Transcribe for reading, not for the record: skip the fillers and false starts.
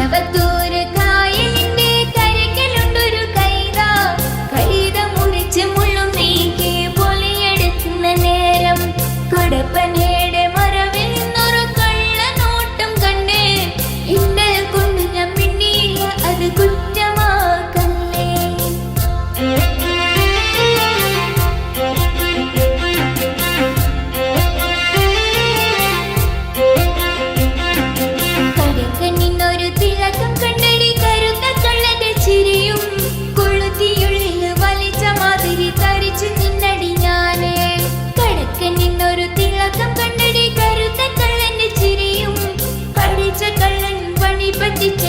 കടവത്തൂര് കായലിന്റെ കരയ്ക്കലുണ്ടൊരു കൈത. കൈത മുറിച്ച് മുള്ളും നീക്കി പൊളിയെടുക്കുന്ന നേരം കടപ്പനയുടെ മറവിൽ നിന്നൊരു കള്ളനോട്ടം കണ്ട് ഇന്നൽ കൊണ്ട് ഞാൻ മിണ്ടിയില്ല, അത് കുറ്റമാക്കല്ലേ. കടക്കണ്ണിനൊരു തിളക്കം കണ്ടടി കരുത്ത കള്ളന്റെ ചിരിയും കൊളുത്തിയുള്ളിൽ വലിച്ച മാതിരി തരിച്ചു നിന്നടി ഞാന്. കടക്കണ്ണിനൊരു തിളക്കം കണ്ടടി കരുത്ത കള്ളന്റെ ചിരിയും പഠിച്ച കള്ളൻ പണി പറ്റിച്ച